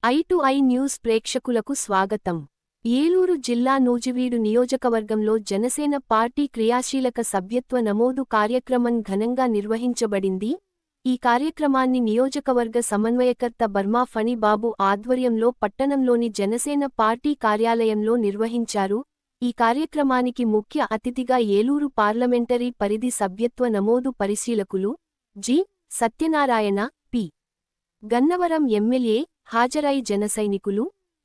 I news ప్రేక్షకులకు స్వాగతం. ఏలూరు జిల్లా నూజివీడు నియోజకవర్గంలో జనసేన పార్టీ క్రియాశీలక సభ్యత్వ నమోదు కార్యక్రమం ఘనంగా నిర్వహించబడింది. ఈ కార్యక్రమాన్ని నియోజకవర్గ సమన్వయకర్త బర్మా ఫణి బాబు ఆధ్వర్యంలో పట్టణంలోని జనసేన పార్టీ కార్యాలయంలో నిర్వహించారు. ఈ కార్యక్రమానికి ముఖ్య అతిథిగా ఏలూరు పార్లమెంటరీ పరిధి సభ్యత్వ నమోదు పరిశీలకులు G. Satyanarayana, P. Gannavaram MLA హాజరై జనసైనికులు,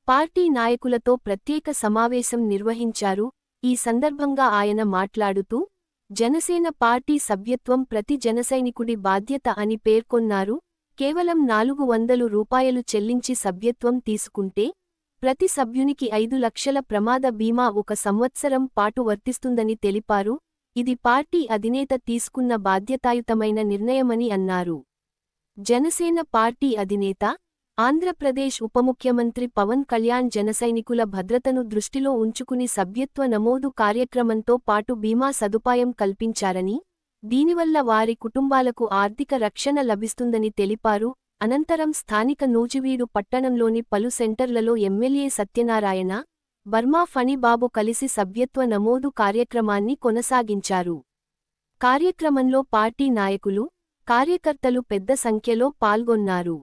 పార్టీ నాయకులతో ప్రత్యేక సమావేశం నిర్వహించారు. ఈ సందర్భంగా ఆయన మాట్లాడుతూ, జనసేన పార్టీ సభ్యత్వం ప్రతి జనసైనికుడి బాధ్యత అని పేర్కొన్నారు. కేవలం 400 రూపాయలు చెల్లించి సభ్యత్వం తీసుకుంటే, ప్రతి సభ్యునికి 5 లక్షల ప్రమాద బీమా 1 సంవత్సరం పాటు వర్తిస్తుందని తెలిపారు. ఇది పార్టీ అధినేత తీసుకున్న బాధ్యతాయుతమైన నిర్ణయమని అన్నారు. జనసేన పార్టీ అధినేత, ఆంధ్రప్రదేశ్ ఉప ముఖ్యమంత్రి పవన్ కళ్యాణ్ జనసైనికుల భద్రతను దృష్టిలో ఉంచుకుని సభ్యత్వ నమోదు కార్యక్రమంతో పాటు బీమా సదుపాయం కల్పించారని, దీనివల్ల వారి కుటుంబాలకు ఆర్థిక రక్షణ లభిస్తుందని తెలిపారు. అనంతరం స్థానిక నూజివీడు పట్టణంలోని పలు సెంటర్లలో ఎమ్మెల్యే సత్యనారాయణ, బర్మా ఫణి బాబు కలిసి సభ్యత్వ నమోదు కార్యక్రమాన్ని కొనసాగించారు. కార్యక్రమంలో పార్టీ నాయకులు, కార్యకర్తలు పెద్ద సంఖ్యలో పాల్గొన్నారు.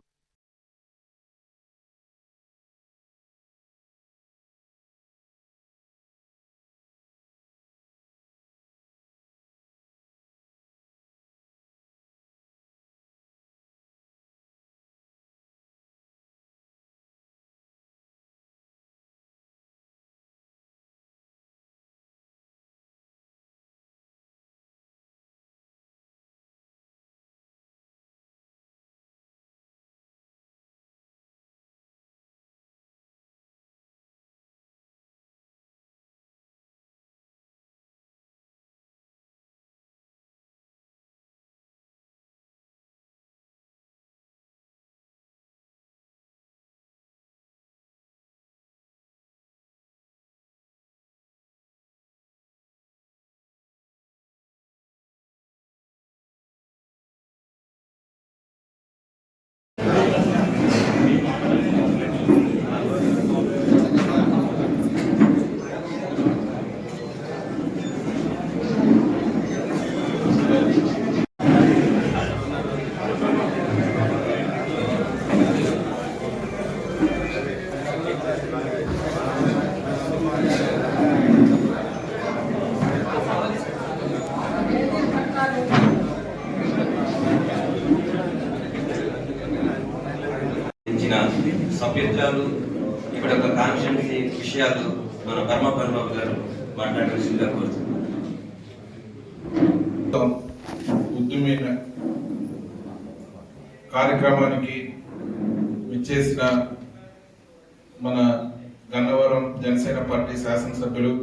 సభ్యత్వాలు ఇక్కడ ఒక కాన్స్టిట్యున్సీ విషయాలు మన బర్మా బాబు గారు మాట్లాడవలసిందిగా కోరుతున్నాం. ఉద్యమైన కార్యక్రమానికి విచ్చేసిన మన గన్నవరం జనసేన పార్టీ శాసనసభ్యులు,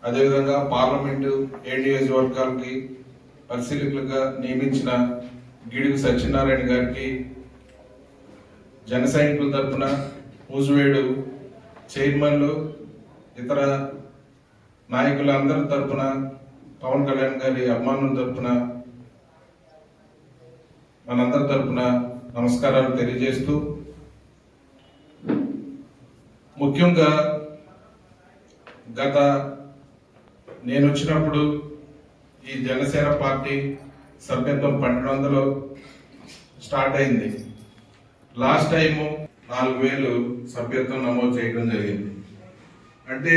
అదేవిధంగా పార్లమెంటు 7 నియోజకవర్గాలకి పరిశీలకులుగా నియమించిన గిడుగు సత్యనారాయణ గారికి, జన సైనికుల తరఫున నూజివీడు చైర్మన్లు, ఇతర నాయకులందరి తరఫున, పవన్ కళ్యాణ్ గారి అభిమానుల తరఫున, మనందరి తరఫున నమస్కారాలు తెలియజేస్తూ, ముఖ్యంగా నేను వచ్చినప్పుడు ఈ జనసేన పార్టీ సభ్యత్వం 1200 స్టార్ట్ అయింది. లాస్ట్ టైము 4000 సభ్యత్వం నమోదు చేయడం జరిగింది. అంటే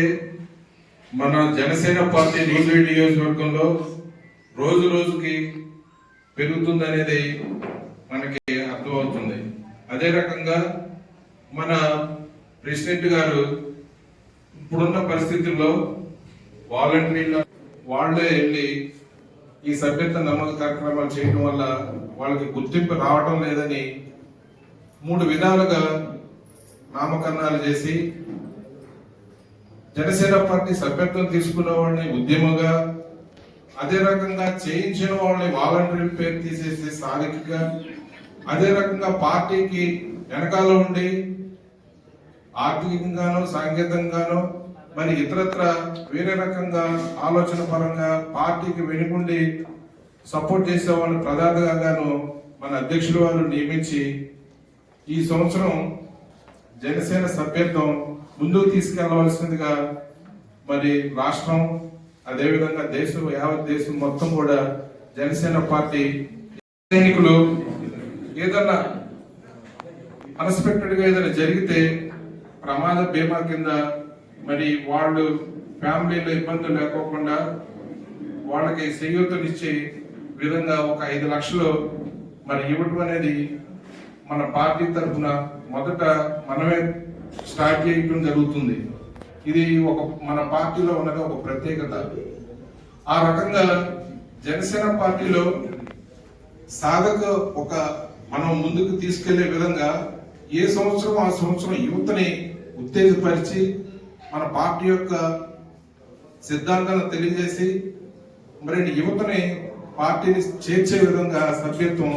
మన జనసేన పార్టీ నూజివీడు నియోజకవర్గంలో రోజు రోజుకి పెరుగుతుందనేది మనకి అర్థమవుతుంది. అదే రకంగా మన ప్రెసిడెంట్ గారు ఇప్పుడున్న పరిస్థితుల్లో వాలంటీర్లు వాళ్ళే వెళ్ళి ఈ సభ్యత్వ నమోదు కార్యక్రమాలు చేయడం వల్ల వాళ్ళకి గుర్తింపు రావడం లేదని 3 విధాలుగా నామకరణాలు చేసి, జనసేన పార్టీ సభ్యత్వం తీసుకున్న వాళ్ళని ఉద్యమంగా, అదే రకంగా చేయించిన వాళ్ళని వాలంటీర్ల పేరు తీసేసి స్థానికంగా, అదే రకంగా పార్టీకి వెనకాల ఉండి ఆర్థికంగానో సాంకేతికంగానో మరి ఇతరత్ర వేరే రకంగా ఆలోచన పరంగా పార్టీకి వెనుకుండి సపోర్ట్ చేసే వాళ్ళని ప్రధానంగాను మన అధ్యక్షులు వారు నియమించి ఈ సంవత్సరం జనసేన సభ్యత్వం ముందుకు తీసుకెళ్లవలసిందిగా మరి రాష్ట్రం అదేవిధంగా దేశం యావత్ దేశం మొత్తం కూడా జనసేన పార్టీ సైనికులు ఏదన్నా అన్ఎక్స్పెక్టెడ్ గా ఏదైనా జరిగితే ప్రమాద బీమా కింద మరి వాళ్ళు ఫ్యామిలీలో ఇబ్బందులు లేకోకుండా వాళ్ళకి చేయూతనిచ్చే విధంగా ఒక 5 లక్షలు మరి ఇవ్వటం అనేది మన పార్టీ తరఫున మొదట మనమే స్టార్ట్ చేయడం జరుగుతుంది. ఇది మన పార్టీలో ఉన్నది ఒక ప్రత్యేకత. ఆ రకంగా జనసేన పార్టీలో సాధక మనం ముందుకు తీసుకెళ్లే విధంగా ఏ సంవత్సరం ఆ సంవత్సరం యువతని ఉత్తేజపరిచి మన పార్టీ యొక్క సిద్ధాంతాలను తెలియజేసి మరి యువతని పార్టీని చేర్చే విధంగా సభ్యత్వం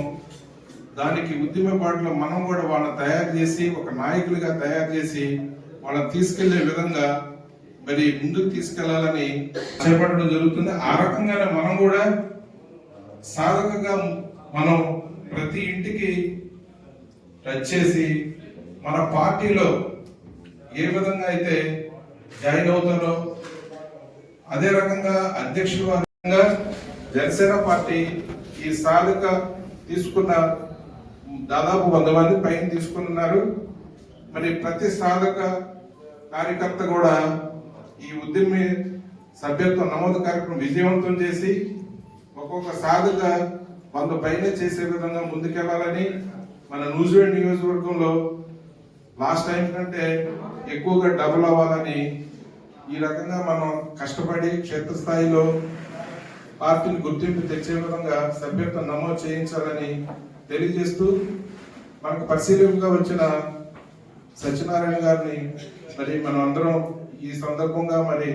దానికి ఉద్యమ పాటలో మనం కూడా వాళ్ళని తయారు చేసి ఒక నాయకులుగా తయారు చేసి వాళ్ళని తీసుకెళ్లే విధంగా మరి ముందుకు తీసుకెళ్లాలని చేపట్టడం జరుగుతుంది. ఆ రకంగానే మనం కూడా సాధకంగా మనం ప్రతి ఇంటికి టచ్ చేసి మన పార్టీలో ఏ విధంగా అయితే జాయిన్ అవుతారో అదే రకంగా అధ్యక్షుల వారంగా జనసేన పార్టీ ఈ సాధక తీసుకున్న దాదాపు 100 మంది పైన తీసుకున్నారు. మరి ప్రతి సాధక కార్యకర్త కూడా ఈ ఉద్యమ సభ్యత్వ నమోదు కార్యక్రమం విజయవంతం చేసి ఒక్కొక్క సాధక 100 పైన చేసే విధంగా ముందుకెళ్లాలని మన నూజివీడు నియోజకవర్గంలో లాస్ట్ టైం కంటే ఎక్కువగా డబుల్ అవ్వాలని ఈ రకంగా మనం కష్టపడి క్షేత్రస్థాయిలో పార్టీని గుర్తింపు తెచ్చే విధంగా సభ్యత్వం నమోదు చేయించాలని తెలియజేస్తూ మనకు పరిశీలనగా వచ్చిన సత్యనారాయణ గారిని మరి మనం అందరం ఈ సందర్భంగా మరి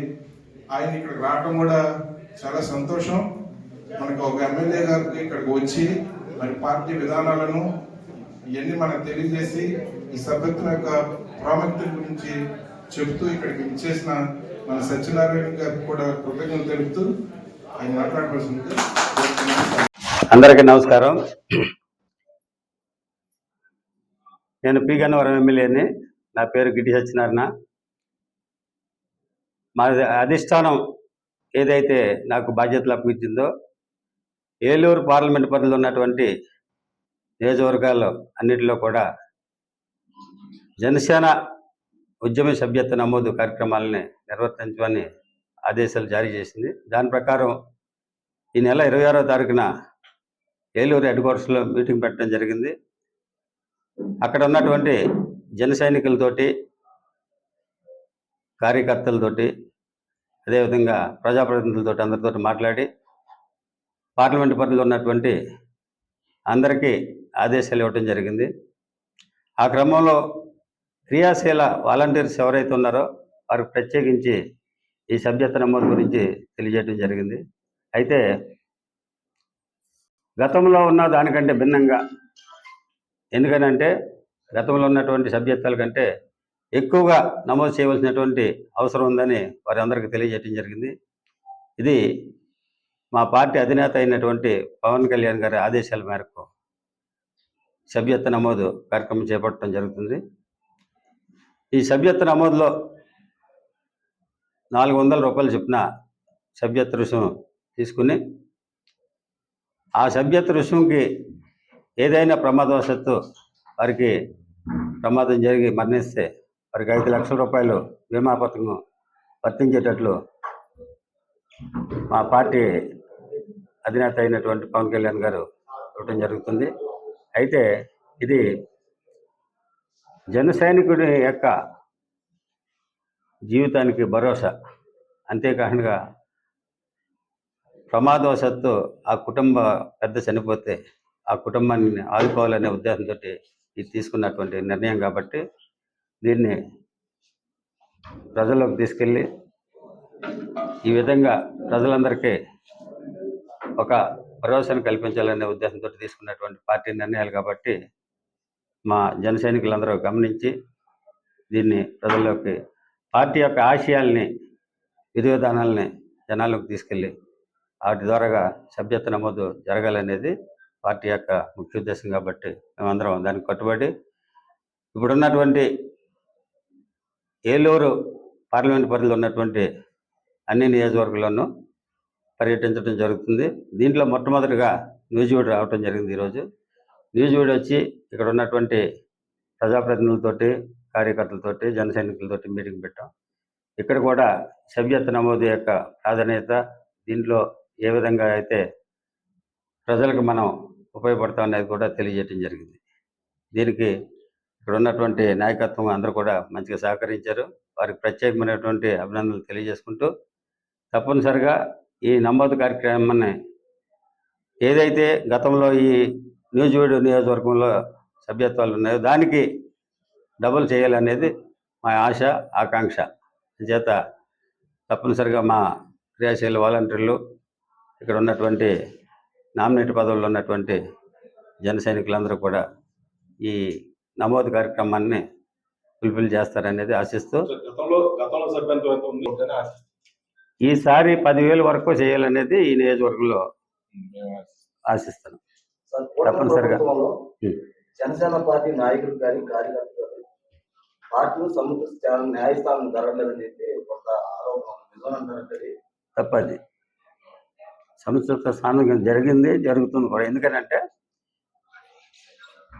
ఆయన ఇక్కడికి రావడం కూడా చాలా సంతోషం. మనకు ఒక ఎమ్మెల్యే గారికి ఇక్కడికి వచ్చి మరి పార్టీ విధానాలను ఇవన్నీ మనకు తెలియజేసి ఈ సభ్యత్వం యొక్క ప్రాముఖ్యత గురించి చెబుతూ ఇక్కడికి ఇచ్చేసిన మన సత్యనారాయణ గారికి కూడా కృతజ్ఞతలు తెలుపుతూ ఆయన మాట్లాడవలసింది. అందరికీ నమస్కారం. నేను పి గన్నవరం ఎమ్మెల్యేని. నా పేరు గిడ్డి సత్యనారాయణ. మా అధిష్టానం ఏదైతే నాకు బాధ్యతలు అప్పగించిందో ఏలూరు పార్లమెంట్ పరిధిలో ఉన్నటువంటి నియోజకవర్గాల్లో అన్నిటిలో కూడా జనసేన ఉద్యమ సభ్యత్వ నమోదు కార్యక్రమాలని నిర్వర్తించమని ఆదేశాలు జారీ చేసింది. దాని ప్రకారం ఈ నెల 26వ తారీఖున ఏలూరు హెడ్ క్వార్టర్స్లో మీటింగ్ పెట్టడం జరిగింది. అక్కడ ఉన్నటువంటి జన సైనికులతోటి, కార్యకర్తలతోటి, అదేవిధంగా ప్రజాప్రతినిధులతోటి అందరితో మాట్లాడి పార్లమెంట్ పరిధిలో ఉన్నటువంటి అందరికీ ఆదేశాలు ఇవ్వటం జరిగింది. ఆ క్రమంలో క్రియాశీల వాలంటీర్స్ ఎవరైతే ఉన్నారో వారికి ప్రత్యేకించి ఈ సభ్యత్వ నమోదు గురించి తెలియజేయడం జరిగింది. అయితే గతంలో ఉన్న దానికంటే భిన్నంగా, ఎందుకనంటే గతంలో ఉన్నటువంటి సభ్యత్వాల కంటే ఎక్కువగా నమోదు చేయవలసినటువంటి అవసరం ఉందని వారి అందరికీ తెలియజేయడం జరిగింది. ఇది మా పార్టీ అధినేత అయినటువంటి పవన్ కళ్యాణ్ గారి ఆదేశాల మేరకు సభ్యత్వ నమోదు కార్యక్రమం చేపట్టడం జరుగుతుంది. ఈ సభ్యత్వ నమోదులో 400 రూపాయలు చొప్పున సభ్యత్వ రుసుము తీసుకుని ఆ సభ్యత్వ రుసుముకి ఏదైనా ప్రమాదవశత్తు వారికి ప్రమాదం జరిగి మరణిస్తే వారికి 5 లక్షల రూపాయలు బీమా పథకం వర్తించేటట్లు మా పార్టీ అధినేత అయినటువంటి పవన్ కళ్యాణ్ గారు ఇవ్వటం జరుగుతుంది. అయితే ఇది జన సైనికుడి యొక్క జీవితానికి భరోసా. అంతేకాకుండా ప్రమాదవశత్తు ఆ కుటుంబ పెద్ద చనిపోతే ఆ కుటుంబాన్ని ఆదుకోవాలనే ఉద్దేశంతో ఇది తీసుకున్నటువంటి నిర్ణయం కాబట్టి దీన్ని ప్రజల్లోకి తీసుకెళ్ళి ఈ విధంగా ప్రజలందరికీ ఒక భరోసాను కల్పించాలనే ఉద్దేశంతో తీసుకున్నటువంటి పార్టీ నిర్ణయాలు కాబట్టి మా జన సైనికులందరూ గమనించి దీన్ని ప్రజల్లోకి పార్టీ యొక్క ఆశయాల్ని, విధి విధానాలని జనాల్లోకి తీసుకెళ్ళి వాటి ద్వారాగా సభ్యత్వ నమోదు జరగాలనేది పార్టీ యొక్క ముఖ్య ఉద్దేశం కాబట్టి మేమందరం దానికి కట్టుబడి ఇప్పుడున్నటువంటి ఏలూరు పార్లమెంట్ పరిధిలో ఉన్నటువంటి అన్ని నియోజకవర్గాల్లోనూ పర్యటించడం జరుగుతుంది. దీంట్లో మొట్టమొదటిగా న్యూజివీడు రావడం జరిగింది. ఈరోజు న్యూజివీడు వచ్చి ఇక్కడ ఉన్నటువంటి ప్రజాప్రతినిధులతోటి, కార్యకర్తలతోటి, జన సైనికులతోటి మీటింగ్ పెట్టాం. ఇక్కడ కూడా సభ్యత్వ నమోదు యొక్క ప్రాధాన్యత, దీంట్లో ఏ విధంగా అయితే ప్రజలకు మనం ఉపయోగపడతాం అనేది కూడా తెలియజేయడం జరిగింది. దీనికి ఇక్కడ ఉన్నటువంటి నాయకత్వం అందరూ కూడా మంచిగా సహకరించారు. వారికి ప్రత్యేకమైనటువంటి అభినందనలు తెలియజేసుకుంటూ, తప్పనిసరిగా ఈ నమోదు కార్యక్రమాన్ని ఏదైతే గతంలో ఈ న్యూజివీడు నియోజకవర్గంలో సభ్యత్వాలు ఉన్నాయో దానికి డబుల్ చేయాలనేది మా ఆశ, ఆకాంక్ష. చేత తప్పనిసరిగా మా క్రియాశీల వాలంటీర్లు, ఇక్కడ ఉన్నటువంటి నామినేట్ పదవుల్లో ఉన్నటువంటి జన సైనికులందరూ కూడా ఈ నమోదు కార్యక్రమాన్ని ఫుల్ఫిల్ చేస్తారనేది ఆశిస్తూ, గతంలో సభ్యత్వం ఎంత ఉంది అని ఆశిస్తున్నాం. ఈసారి 10,000 వరకు చేయాలనేది ఈ నియోజకవర్గంలో ఆశిస్తాను. తప్పనిసరిగా జనసేన పార్టీ నాయకులు కానీ కార్యకర్తలు పార్టీలు సముద్ర న్యాయస్థానం జరగలేదని చెప్పి కొంత ఆరోపణ నిజమంటారంటే తప్పది. సంస్కృత స్థానం జరిగింది, జరుగుతుంది కూడా. ఎందుకంటే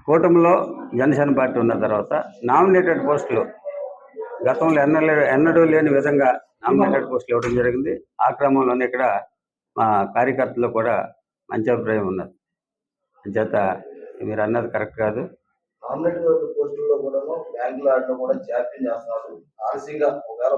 కూటమిలో జనసేన పార్టీ ఉన్న తర్వాత నామినేటెడ్ పోస్టులు గతంలో ఎన్నడూ లేని విధంగా నామినేటెడ్ పోస్టులు ఇవ్వడం జరిగింది. ఆ క్రమంలోనే ఇక్కడ మా కార్యకర్తలు కూడా మంచి అభిప్రాయం ఉన్నది. చేత మీరు అన్నది కరెక్ట్ కాదు. నామినేటెడ్ పోస్టుల్లో కూడా బ్యాంకుల కూడా జాప్యం చేస్తున్నారు. ఆలస్యంగా ఒకవేళ